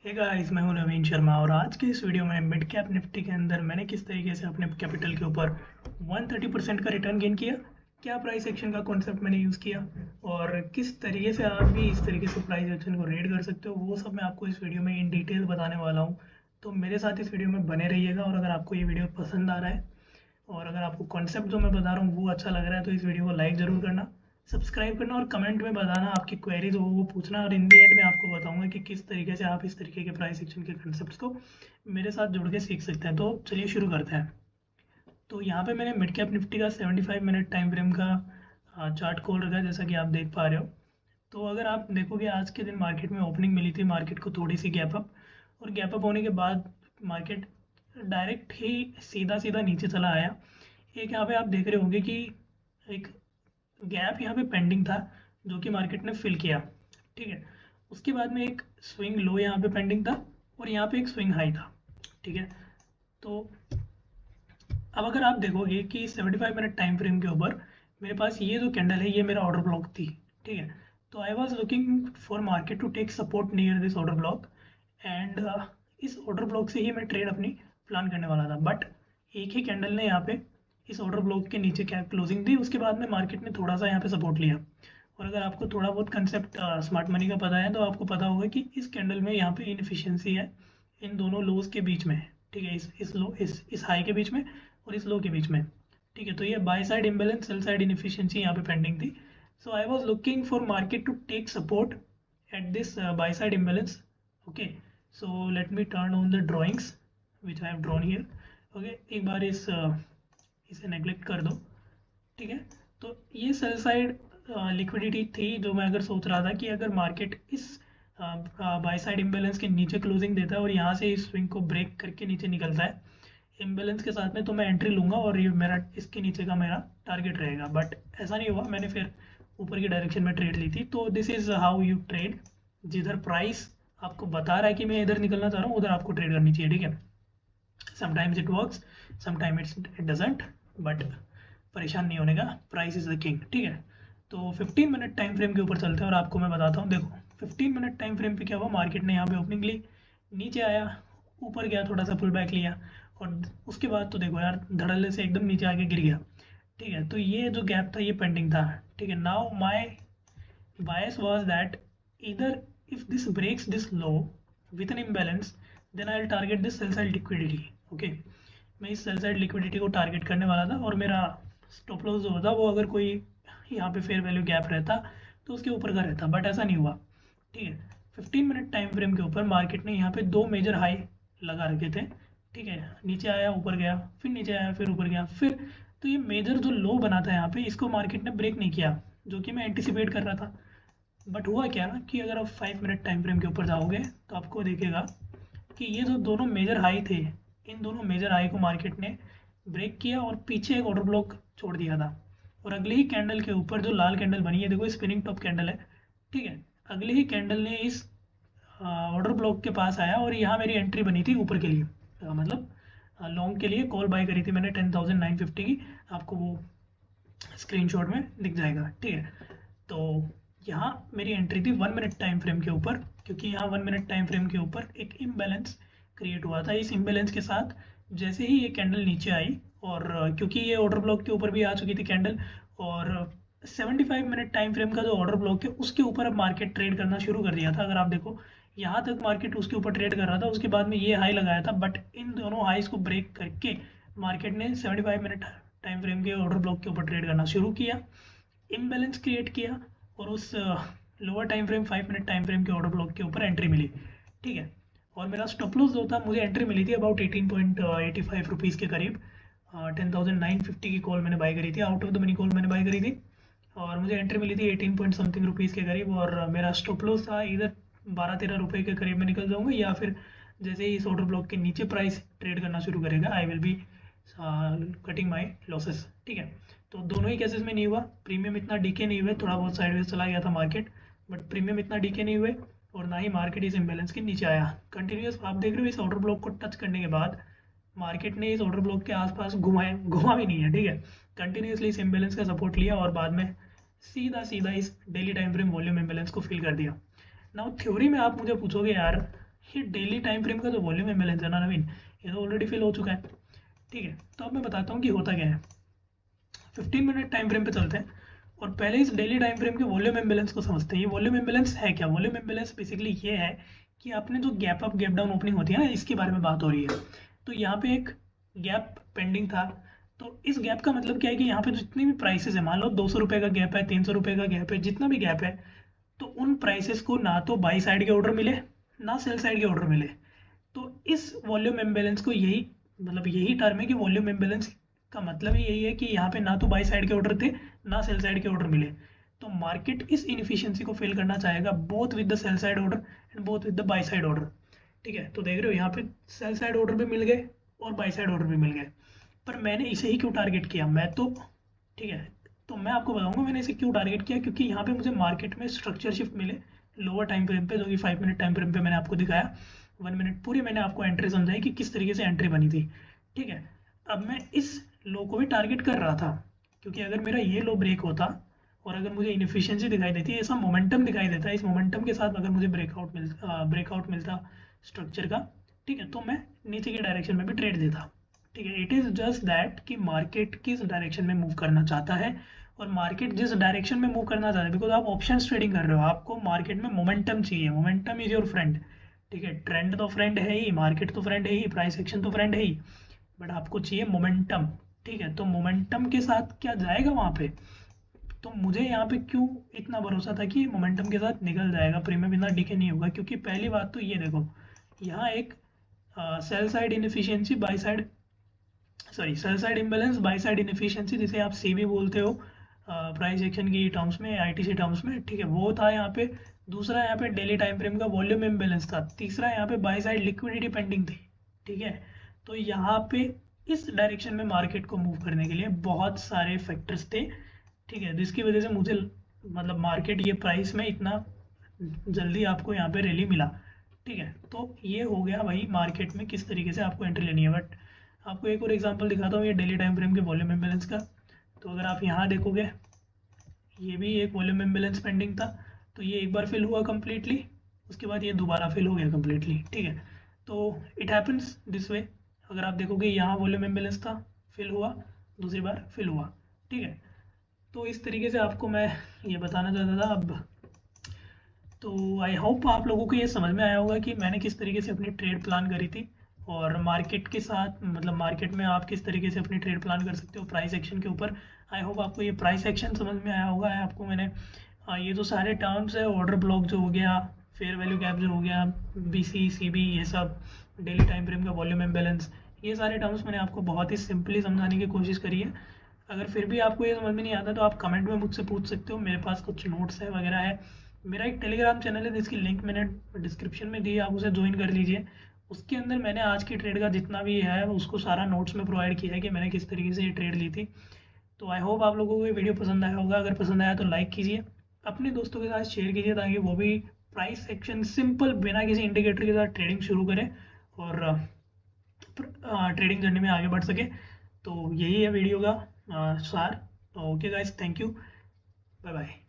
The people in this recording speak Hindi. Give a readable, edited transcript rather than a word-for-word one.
हे गाइस, मैं हूं नवीन शर्मा और आज के इस वीडियो में मिड कैप निफ्टी के अंदर मैंने किस तरीके से अपने कैपिटल के ऊपर 130% का रिटर्न गेन किया, क्या प्राइस एक्शन का कॉन्सेप्ट मैंने यूज़ किया और किस तरीके से आप भी इस तरीके से प्राइस एक्शन को रीड कर सकते हो, वो सब मैं आपको इस वीडियो में इन डिटेल बताने वाला हूँ। तो मेरे साथ इस वीडियो में बने रहिएगा और अगर आपको ये वीडियो पसंद आ रहा है और अगर आपको कॉन्सेप्ट जो मैं बता रहा हूँ वो अच्छा लग रहा है तो इस वीडियो को लाइक ज़रूर करना, सब्सक्राइब करना और कमेंट में बताना आपकी क्वेरीज हो वो पूछना और इन दी एंड में आपको बताऊंगा कि किस तरीके से आप इस तरीके के प्राइस एक्शन के कॉन्सेप्ट्स को मेरे साथ जुड़ के सीख सकते हैं। तो चलिए शुरू करते हैं। तो यहाँ पे मैंने मिड कैप निफ्टी का 75 मिनट टाइम फ्रेम का चार्ट खोल रखा है, जैसा कि आप देख पा रहे हो। तो अगर आप देखोगे आज के दिन मार्केट में ओपनिंग मिली थी, मार्केट को थोड़ी सी गैप अप और गैप अप होने के बाद मार्केट डायरेक्ट ही सीधा सीधा नीचे चला आया। एक यहाँ पे आप देख रहे होंगे कि एक गैप यहाँ पे पेंडिंग था जो कि मार्केट ने फिल किया, ठीक है। उसके बाद में एक स्विंग लो यहाँ पे पेंडिंग था और यहाँ पे एक स्विंग हाई था, ठीक है। तो अब अगर आप देखोगे कि 75 मिनट टाइम फ्रेम के ऊपर मेरे पास ये जो कैंडल है ये मेरा ऑर्डर ब्लॉक थी, ठीक है। तो I was looking for market to take support near this order block and इस ऑर्डर ब्लॉक से ही मैं ट्रेड अपनी प्लान करने वाला था, बट एक ही कैंडल ने यहाँ पे इस ऑर्डर ब्लॉक के नीचे क्या क्लोजिंग दी, उसके बाद में मार्केट ने थोड़ा सा यहाँ पे सपोर्ट लिया। और अगर आपको थोड़ा बहुत कंसेप्ट स्मार्ट मनी का पता है तो आपको पता होगा कि इस कैंडल में यहाँ पे इनफिशियंसी है इन दोनों लोज के बीच में, ठीक है। इस लो इस हाई के बीच में और इस लो के बीच में, ठीक है। तो ये buy side imbalance, sell side inefficiency यहाँ पे पेंडिंग थी। So I was looking for market to take support at this buy side imbalance. Okay, so let me turn on the drawings which I have drawn here. Okay, एक बार इसे नेग्लेक्ट कर दो, ठीक है। तो ये सेल साइड लिक्विडिटी थी जो मैं अगर सोच रहा था कि अगर मार्केट इस बाय साइड इम्बेलेंस के नीचे क्लोजिंग देता है और यहाँ से इस स्विंग को ब्रेक करके नीचे निकलता है इम्बेलेंस के साथ में, तो मैं एंट्री लूंगा और ये मेरा इसके नीचे का मेरा टारगेट रहेगा। बट ऐसा नहीं हुआ, मैंने फिर ऊपर की डायरेक्शन में ट्रेड ली थी। तो this is how you trade, जिधर प्राइस आपको बता रहा है कि मैं इधर निकलना चाह रहा हूँ उधर आपको ट्रेड करनी चाहिए, ठीक है। Sometimes it works, sometimes it doesn't, but परेशान नहीं होने का, प्राइस इज द किंग, ठीक है। तो 15 मिनट टाइम फ्रेम के ऊपर चलते हैं और आपको मैं बताता हूँ। देखो 15 मिनट टाइम फ्रेम पे क्या हुआ, मार्केट ने यहाँ पे ओपनिंग ली, नीचे आया, ऊपर गया, थोड़ा सा पुल बैक लिया और उसके बाद तो देखो यार धड़ल्ले से एकदम नीचे आके गिर गया, ठीक है। तो ये जो गैप था ये पेंडिंग था, ठीक है। Now my bias was that either if this breaks this low with an imbalance then I'll target this sell side liquidity, okay। मैं इस सेल साइड लिक्विडिटी को टारगेट करने वाला था और मेरा स्टॉप लॉस जो होता वो अगर कोई यहाँ पे फेयर वैल्यू गैप रहता तो उसके ऊपर का रहता, बट ऐसा नहीं हुआ, ठीक है। 15 मिनट टाइम फ्रेम के ऊपर मार्केट ने यहाँ पे दो मेजर हाई लगा रखे थे, ठीक है। नीचे आया, ऊपर गया, फिर नीचे आया, फिर ऊपर गया, फिर तो ये मेजर जो लो बना था यहाँ पे इसको मार्केट ने ब्रेक नहीं किया, जो कि मैं एंटिसिपेट कर रहा था। बट हुआ क्या कि अगर आप 5 मिनट टाइम फ्रेम के ऊपर जाओगे तो आपको देखेगा कि ये जो दोनों मेजर हाई थे, इन दोनों मेजर हाई को मार्केट ने ब्रेक किया और पीछे एक ऑर्डर ब्लॉक छोड़ दिया था। और अगले ही कैंडल के ऊपर जो लाल कैंडल बनी है, देखो स्पिनिंग टॉप कैंडल है, ठीक है। अगले ही कैंडल ने इस ऑर्डर ब्लॉक के पास आया और यहाँ मेरी एंट्री बनी थी ऊपर के लिए, मतलब लॉन्ग के लिए कॉल बाय करी थी मैंने 10,950 की, आपको वो स्क्रीनशॉट में दिख जाएगा, ठीक है। तो यहाँ मेरी एंट्री थी 1 मिनट टाइम फ्रेम के ऊपर, क्योंकि यहाँ 1 मिनट टाइम फ्रेम के ऊपर एक इम्बैलेंस क्रिएट हुआ था। इस इम्बैलेंस के साथ जैसे ही ये कैंडल नीचे आई और क्योंकि ये ऑर्डर ब्लॉक के ऊपर भी आ चुकी थी कैंडल, और 75 मिनट टाइम फ्रेम का जो ऑर्डर ब्लॉक है उसके ऊपर अब मार्केट ट्रेड करना शुरू कर दिया था। अगर आप देखो यहाँ तक मार्केट उसके ऊपर ट्रेड कर रहा था, उसके बाद में ये हाई लगाया था, बट इन दोनों हाईज को ब्रेक करके मार्केट ने 75 मिनट टाइम फ्रेम के ऑर्डर ब्लॉक के ऊपर ट्रेड करना शुरू किया, इम्बैलेंस क्रिएट किया और उस lower time frame 5 minute time frame के ऑर्डर ब्लॉक के ऊपर एंट्री मिली, ठीक है। और मेरा स्टॉप लॉस जो था, मुझे एंट्री मिली थी अबाउट 18.85 रुपीज़ के करीब, 10,950 की कॉल मैंने बाय करी थी, out of the money call मैंने बाय करी थी और मुझे एंट्री मिली थी 18 पॉइंट समथिंग रुपीज़ के करीब। और मेरा स्टॉप लॉस था इधर 12-13 रुपये के करीब में निकल जाऊँगा, या फिर जैसे ही इस ऑर्डर ब्लॉक के नीचे प्राइस ट्रेड करना शुरू करेगा I will be cutting my losses, ठीक है। तो दोनों ही केसेस में नहीं हुआ, प्रीमियम इतना डीके नहीं हुए, थोड़ा बहुत साइडवेज चला गया था मार्केट, बट प्रीमियम इतना डीके नहीं हुए और ना ही मार्केट इस इम्बैलेंस के नीचे आया। कंटिन्यूस आप देख रहे हो इस ऑर्डर ब्लॉक को टच करने के बाद मार्केट ने इस ऑर्डर ब्लॉक के आसपास घुमा भी नहीं है, ठीक है। कंटिन्यूसली इस इम्बैलेंस का सपोर्ट लिया और बाद में सीधा सीधा इस daily time frame volume imbalance को फिल कर दिया। नाउ थ्योरी में आप मुझे पूछोगे यार ये डेली टाइम फ्रेम का जो वॉल्यूम इम्बैलेंस है ना नवीन, ये तो ऑलरेडी फिल हो चुका है। ठीक है, तो अब मैं बताता हूँ कि होता क्या है। 15 मिनट टाइम फ्रेम पे चलते हैं और पहले इस डेली टाइम फ्रेम के वॉल्यूम इम्बैलेंस को समझते हैं। ये वॉल्यूम इम्बैलेंस है क्या? वॉल्यूम इम्बैलेंस बेसिकली ये है कि आपने जो gap up gap down opening होती है ना, इसके बारे में बात हो रही है। तो यहाँ पे एक गैप पेंडिंग था, तो इस गैप का मतलब क्या है कि यहाँ पे जितनी भी प्राइसेस है, मान लो 200 रुपये का गैप है, 300 रुपये का गैप है, जितना भी गैप है, तो उन प्राइसेस को ना तो बाई साइड के ऑर्डर मिले ना सेल साइड के ऑर्डर मिले। तो इस वॉल्यूम इम्बैलेंस को यही मतलब यही टर्म है कि वॉल्यूम इम्बैलेंस का मतलब यही है कि यहाँ पे ना तो बाई साइड के ऑर्डर थे ना सेल साइड के ऑर्डर मिले। तो मार्केट इस इनफिशिएंसी को फिल करना चाहेगा both with the sell side order and both with the by side order. ठीक है, तो देख रहे हो यहाँ पे सेल साइड ऑर्डर भी मिल गए और बाई साइड ऑर्डर भी मिल गए। पर मैंने इसे ही क्यों टारगेट किया? मैं तो ठीक है, तो मैं आपको बताऊंगा मैंने इसे क्यों टारगेट किया। क्योंकि यहाँ पे मुझे मार्केट में स्ट्रक्चर शिफ्ट मिले लोअर टाइम फ्रेम पे, जो कि 5 मिनट टाइम फ्रेम पे मैंने आपको दिखाया। 1 मिनट पूरी मैंने आपको एंट्री समझाई कि किस तरीके से एंट्री बनी थी। ठीक है, अब मैं इस लो को भी टारगेट कर रहा था, क्योंकि अगर मेरा ये लो ब्रेक होता और अगर मुझे इनफिशिएंसी दिखाई देती, ऐसा मोमेंटम दिखाई देता, इस मोमेंटम के साथ अगर मुझे ब्रेकआउट मिलता स्ट्रक्चर का, ठीक है, तो मैं नीचे के डायरेक्शन में भी ट्रेड देता। ठीक है, इट इज़ जस्ट दैट कि मार्केट किस डायरेक्शन में मूव करना चाहता है, और मार्केट जिस डायरेक्शन में मूव करना चाहता है, बिकॉज आप ऑप्शन ट्रेडिंग कर रहे हो, आपको मार्केट में मोमेंटम चाहिए। Momentum is your friend. ठीक है, ट्रेंड तो फ्रेंड है ही, मार्केट तो फ्रेंड है ही, प्राइस एक्शन तो फ्रेंड है ही, बट आपको चाहिए मोमेंटम। ठीक है, तो मोमेंटम के साथ क्या जाएगा वहाँ पे? तो मुझे यहाँ पे क्यों इतना भरोसा था कि मोमेंटम के साथ निकल जाएगा, प्रीमियम इतना डीके नहीं होगा? क्योंकि पहली बात तो ये देखो, यहाँ एक cell side inefficiency by side sell side imbalance by side inefficiency, जिसे आप सी भी बोलते हो प्राइस एक्शन की टर्म्स में, आईटीसी टर्म्स में। ठीक है, वो था यहाँ पे। दूसरा यहाँ पे डेली टाइम फ्रेम का वॉल्यूम इम्बैलेंस था। तीसरा यहाँ पे बाई साइड लिक्विडिटी पेंडिंग थी। ठीक है, तो यहाँ पे इस डायरेक्शन में मार्केट को मूव करने के लिए बहुत सारे फैक्टर्स थे। ठीक है, जिसकी वजह से मुझे मतलब मार्केट ये प्राइस में इतना जल्दी आपको यहाँ पे रैली मिला। ठीक है, तो ये हो गया भाई मार्केट में किस तरीके से आपको एंट्री लेनी है। बट आपको एक और एग्जांपल दिखाता हूँ ये डेली टाइम फ्रेम के वॉल्यूम इम्बैलेंस का। तो अगर आप यहाँ देखोगे, ये भी एक वॉल्यूम इम्बैलेंस पेंडिंग था, तो ये एक बार फिल हुआ कम्प्लीटली, उसके बाद ये दोबारा फिल हो गया कम्प्लीटली। ठीक है, तो इट हैपन्स दिस वे। अगर आप देखोगे यहाँ वॉल्यूम इम्बैलेंस था, फिल हुआ, दूसरी बार फिल हुआ। ठीक है, तो इस तरीके से आपको मैं ये बताना चाहता था। अब तो आई होप आप लोगों को ये समझ में आया होगा कि मैंने किस तरीके से अपनी ट्रेड प्लान करी थी, और मार्केट के साथ मतलब मार्केट में आप किस तरीके से अपनी ट्रेड प्लान कर सकते हो प्राइस एक्शन के ऊपर। आई होप आपको ये प्राइस एक्शन समझ में आया होगा। आपको मैंने ये जो सारे टर्म्स है, ऑर्डर ब्लॉक जो हो गया, फेयर वैल्यू गैप जो हो गया, BC CB, ये सब डेली टाइम फ्रेम का वॉल्यूम इम्बैलेंस, ये सारे टर्म्स मैंने आपको बहुत ही सिंपली समझाने की कोशिश करी है। अगर फिर भी आपको ये समझ में नहीं आता तो आप कमेंट में मुझसे पूछ सकते हो, मेरे पास कुछ नोट्स है वगैरह है। मेरा एक टेलीग्राम चैनल है जिसकी लिंक मैंने डिस्क्रिप्शन में दी है, आप उसे ज्वाइन कर लीजिए। उसके अंदर मैंने आज की ट्रेड का जितना भी है उसको सारा नोट्स में प्रोवाइड किया है कि मैंने किस तरीके से ये ट्रेड ली थी। तो आई होप आप लोगों को ये वीडियो पसंद आया होगा। अगर पसंद आया तो लाइक कीजिए, अपने दोस्तों के साथ शेयर कीजिए, ताकि वो भी प्राइस एक्शन सिंपल बिना किसी इंडिकेटर के साथ ट्रेडिंग शुरू करें और ट्रेडिंग जर्नी में आगे बढ़ सके। तो यही है वीडियो का सार। Okay guys, thank you, bye bye.